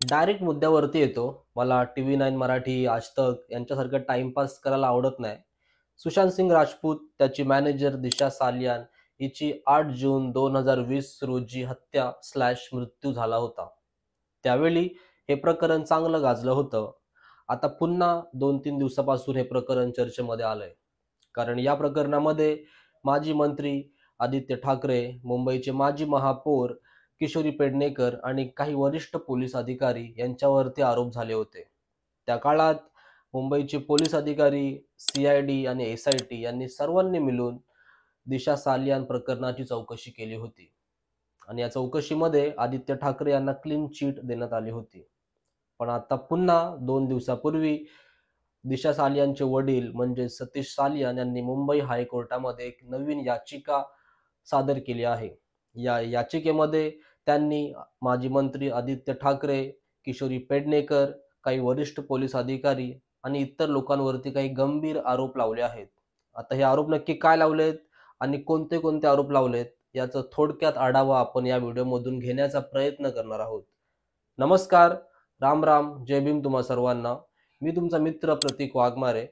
Direct मुद्द्यावरती येतो. मला TV9 Marathi, आज तक यांच्यासारखं टाईमपास करायला आवडत नाही. सुशांत सिंग राजपूत, त्याची मॅनेजर दिशा सालियान हिची 8 जून 2020 रोजी हत्या/मृत्यू झाला होता. त्यावेळी हे प्रकरण चांगलं गाजलं होतं. आता पुन्हा 2-3 दिवसापासून हे प्रकरण चर्चेमध्ये आलंय. कारण या प्रकरणामध्ये माजी मंत्री आदित्य ठाकरे, मुंबईचे माजी महापौर किशोरी पेडणेकर आणि काही वरिष्ठ पोलीस अधिकारी यांच्यावरती आरोप झाले होते. त्या काळात मुंबईचे पोलीस अधिकारी, CID आणि SIT यांनी सर्वांनी मिळून दिशा सालियान प्रकरणाची चौकशी केली होती आणि या चौकशीमध्ये आदित्य ठाकरे यांना क्लीन चिट देण्यात आली होती. पण आता पुन्हा 2 दिवसापूर्वी दिशा सालियानचे वडील म्हणजे सतीश सालियान यांनी मुंबई हायकोर्टामध्ये एक नवीन याचिका सादर केली आहे. या याचिकेमध्ये त्यांनी माजी मंत्री आदित्य ठाकरे, किशोरी पेडणेकर, काही वरिष्ठ पोलीस अधिकारी आणि इतर लोकांवरती काही गंभीर आरोप लावले आहेत. आता हे आरोप नक्की काय लावलेत आणि कोणते कोणते आरोप लावलेत याचा थोडक्यात आढावा आपण या व्हिडिओमधून घेण्याचा प्रयत्न करणार आहोत. नमस्कार, राम राम, जय भीम तुम्हा सर्वांना. मी तुमचा मित्र प्रतीक वाघमारे.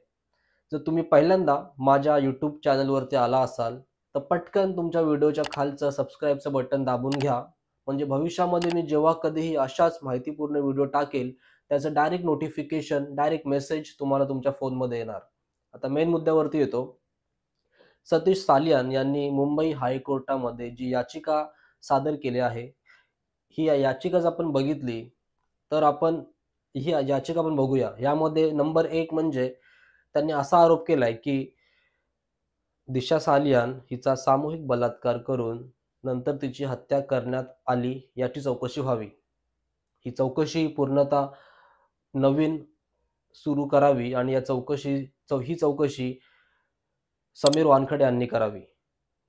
जर तुम्ही पहिल्यांदा माझ्या यूट्यूब चॅनलवरती आला असाल तर पटकन तुमच्या व्हिडिओच्या खालचं सबस्क्राईबचं बटन दाबून घ्या. म्हणजे भविष्यामध्ये मी जेव्हा कधीही अशाच माहितीपूर्ण व्हिडिओ टाकेल त्याचं डायरेक्ट नोटिफिकेशन, डायरेक्ट मेसेज तुम्हाला तुमच्या फोनमध्ये येणार. आता मेन मुद्द्यावरती येतो. सतीश सालियान यांनी मुंबई हायकोर्टामध्ये जी याचिका सादर केली आहे, ही याचिका जर आपण बघितली तर आपण ही याचिका आपण बघूया. यामध्ये नंबर 1 म्हणजे त्यांनी असा आरोप केलाय की दिशा सालियान हिचा सामूहिक बलात्कार करून नंतर तिची हत्या करण्यात आली याची चौकशी व्हावी. ही चौकशी पूर्णतः नवीन सुरू करावी आणि ही चौकशी समीर वानखडे यांनी करावी.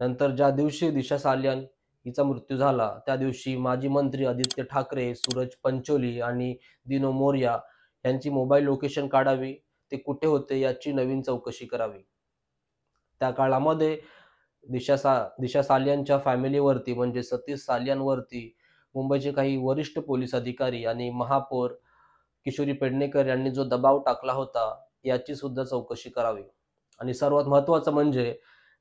नंतर ज्या दिवशी दिशा सालियान हिचा मृत्यू झाला त्या दिवशी माजी मंत्री आदित्य ठाकरे, सूरज पंचोली आणि दिनो मोरया यांची मोबाईल लोकेशन काढावी. ते कुठे होते याची नवीन चौकशी करावी. त्या काळामध्ये दिशा सालियानच्या फॅमिलीवरती म्हणजे सतीश सालियानवरती मुंबईचे काही वरिष्ठ पोलीस अधिकारी आणि महापौर किशोरी पेडणेकर यांनी जो दबाव टाकला होता याची सुद्धा चौकशी करावी. आणि सर्वात महत्त्वाचं म्हणजे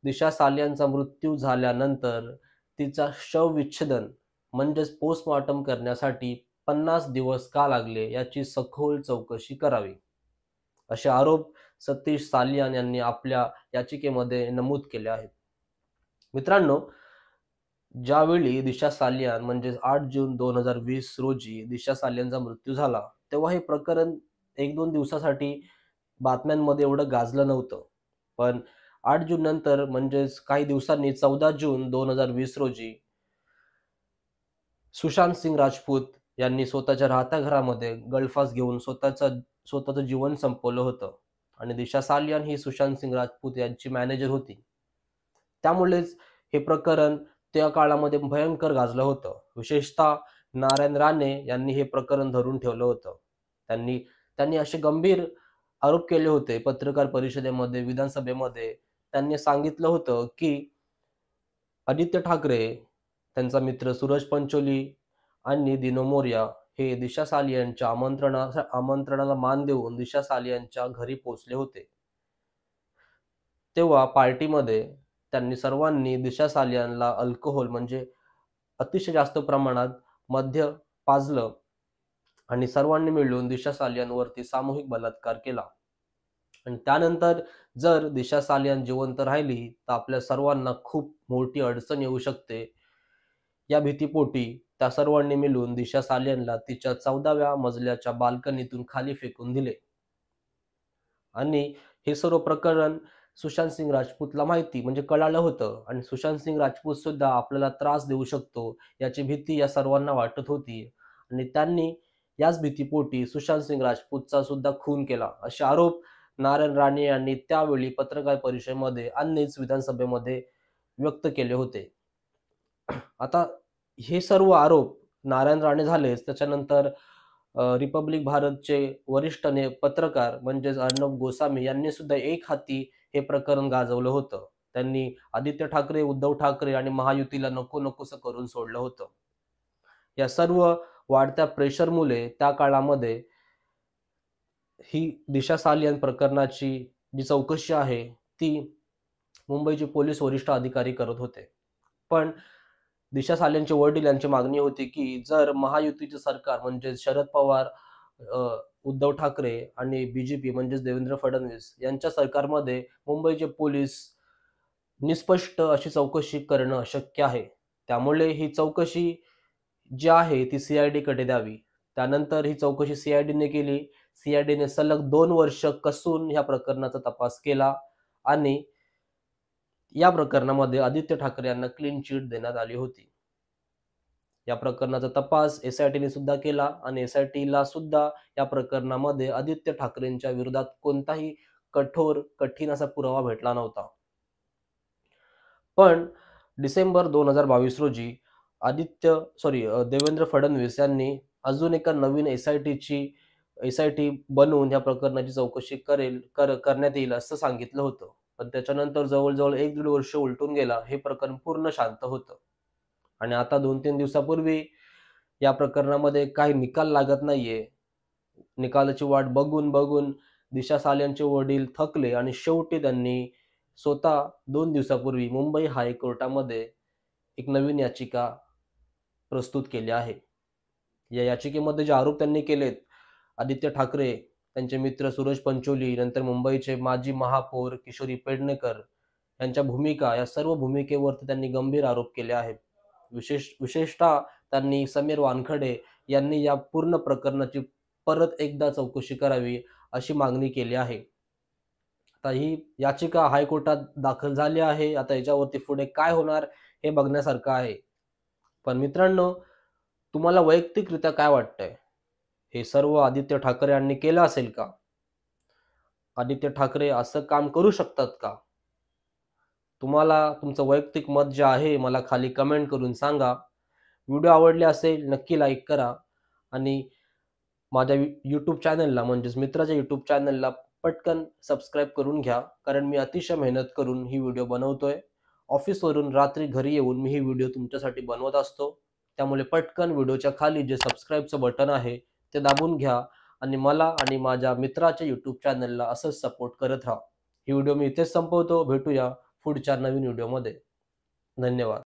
दिशा सालियानचा मृत्यू झाल्यानंतर तिचा शवविच्छेदन म्हणजेच पोस्टमॉर्टम करण्यासाठी 50 दिवस का लागले याची सखोल चौकशी करावी. असे आरोप सतीश सालियान यांनी आपल्या याचिकेमध्ये नमूद केले आहेत. मित्रांनो, ज्यावेळी दिशा सालियान म्हणजे 8 जून 2020 रोजी दिशा सालियानचा मृत्यू झाला, तेव्हा हे प्रकरण 1-2 दिवसासाठी बातम्यांमध्ये एवढं गाजलं नव्हतं. पण 8 जून नंतर म्हणजेच काही दिवसांनी 14 जून 2020 रोजी सुशांत सिंग राजपूत यांनी स्वतःच्या राहत्या घरामध्ये गळफास घेऊन स्वतःचं जीवन संपवलं होतं आणि दिशा सालियान ही सुशांत सिंग राजपूत यांची मॅनेजर होती. त्यामुळेच हे प्रकरण त्या काळामध्ये भयंकर गाजलं होतं. विशेषतः नारायण राणे यांनी हे प्रकरण धरून ठेवलं होतं. त्यांनी त्यांनी असे गंभीर आरोप केले होते पत्रकार परिषदेमध्ये, विधानसभेमध्ये. त्यांनी सांगितलं होतं की आदित्य ठाकरे, त्यांचा मित्र सूरज पंचोली आणि दिनो मोरया हे दिशा सालियानच्या आमंत्रणाला मान देऊन दिशा सालियानच्या घरी पोहोचले होते. तेव्हा पार्टीमध्ये त्यांनी सर्वांनी दिशा सालियानला अल्कोहोल म्हणजे अतिशय जास्त प्रमाणात मद्य पाजलं आणि सर्वांनी मिळून दिशा सालियानवरती सामूहिक बलात्कार केला. आणि त्यानंतर जर दिशा सालियान जिवंत राहिली तर आपल्या सर्वांना खूप मोठी अडचण येऊ शकते. या भीतीपोटी त्या सर्वांनी मिळून दिशा सालियानला तिच्या 14व्या मजल्याच्या बाल्कनीतून खाली फेकून दिले. आणि हे सर्व प्रकरण सुशांत सिंग राजपूतला माहिती म्हणजे कळालं होतं आणि सुशांत सिंग राजपूत सुद्धा आपल्याला त्रास देऊ शकतो याची भीती या सर्वांना वाटत होती आणि त्यांनी याच भीतीपोटी सुशांत सिंग राजपूतचा सुद्धा खून केला असे आरोप नारायण राणे यांनी त्यावेळी पत्रकार परिषदेमध्ये आणि विधानसभेमध्ये व्यक्त केले होते. आता हे सर्व आरोप नारायण राणे झालेच, त्याच्यानंतर रिपब्लिक भारतचे वरिष्ठ पत्रकार म्हणजेच अर्णब गोस्वामी यांनी सुद्धा एक हाती हे प्रकरण गाजवलं होतं. त्यांनी आदित्य ठाकरे, उद्धव ठाकरे आणि महायुतीला नको नकोसं करून सोडलं होतं. या सर्व वाढत्या प्रेशरमुळे त्या काळामध्ये ही दिशा सालियन प्रकरणाची जी चौकशी आहे ती मुंबईचे पोलीस वरिष्ठ अधिकारी करत होते. पण दिशा सालेंचे वडील यांची मागणी होती, की जर महायुतीचे सरकार म्हणजे शरद पवार, उद्धव ठाकरे आणि बीजेपी म्हणजेच देवेंद्र फडणवीस यांच्या सरकारमध्ये मुंबईचे पोलीस निष्पक्ष अशी चौकशी करणं शक्य आहे. त्यामुळे ही चौकशी जी आहे ती सी-आय-डीकडे द्यावी. त्यानंतर ही चौकशी सी-आय-डीने केली. सी-आय-डीने सलग 2 वर्ष कसून ह्या प्रकरणाचा तपास केला आणि या प्रकरणामध्ये आदित्य ठाकरे यांना क्लीन चिट देण्यात आली होती. या प्रकरणाचा तपास एस-आय-टीने सुद्धा केला आणि एस-आय-टीला सुद्धा या प्रकरणामध्ये आदित्य ठाकरेंच्या विरोधात कोणताही कठीण असा पुरावा भेटला नव्हता. पण डिसेंबर 2022 रोजी देवेंद्र फडणवीस यांनी अजून एका नवीन एस-आय-टी बनवून या प्रकरणाची चौकशी करण्यात येईल असं सांगितलं होतं. पण त्याच्यानंतर जवळ-जवळ 1-1.5 वर्ष उलटून गेला. हे प्रकरण पूर्ण शांत होतं. आणि आता 2-3 दिवसापूर्वी या प्रकरणामध्ये काही निकाल लागत नाहीये. निकालाची वाट बघून दिशा सालेंचे वडील थकले आणि शेवटी त्यांनी स्वतः 2 दिवसापूर्वी मुंबई हायकोर्टामध्ये एक नवीन याचिका प्रस्तुत केली आहे. या याचिकेमध्ये जे आरोप त्यांनी केलेत, आदित्य ठाकरे, त्यांचे मित्र सूरज पंचोली, नंतर मुंबईचे माजी महापौर किशोरी पेडणेकर यांच्या भूमिका, या सर्व भूमिकेवरती त्यांनी गंभीर आरोप केले आहेत. विशेषतः त्यांनी समीर वानखडे यांनी या पूर्ण प्रकरणाची परत एकदा चौकशी करावी अशी मागणी केली आहे. आता ही याचिका हायकोर्टात दाखल झाली आहे. आता याच्यावरती पुढे काय होणार हे बघण्यासारखं आहे. पण मित्रांनो, तुम्हाला वैयक्तिकरित्या काय वाटतंय? हे सर्व आदित्य ठाकरे यांनी केलं असेल का? आदित्य ठाकरे असं काम करू शकतात का? तुम्हाला तुमचं वैयक्तिक मत जे आहे मला खाली कमेंट करून सांगा. व्हिडिओ आवडले असेल नक्की लाईक करा आणि माझ्या यूट्यूब चॅनलला म्हणजेच मित्राच्या यूट्यूब चॅनलला पटकन सबस्क्राईब करून घ्या. कारण मी अतिशय मेहनत करून ही व्हिडिओ बनवतोय. ऑफिसवरून रात्री घरी येऊन मी ही व्हिडिओ तुमच्यासाठी बनवत असतो. त्यामुळे पटकन व्हिडिओच्या खाली जे सबस्क्राईबचं बटन आहे ते दाबून घ्या आणि मला आणि माझ्या मित्राच्या यूट्यूब चॅनलला असंच सपोर्ट करत राहा. ही व्हिडिओ मी इथेच संपवतो. भेटूया पुढच्या नवीन व्हिडिओमध्ये. धन्यवाद.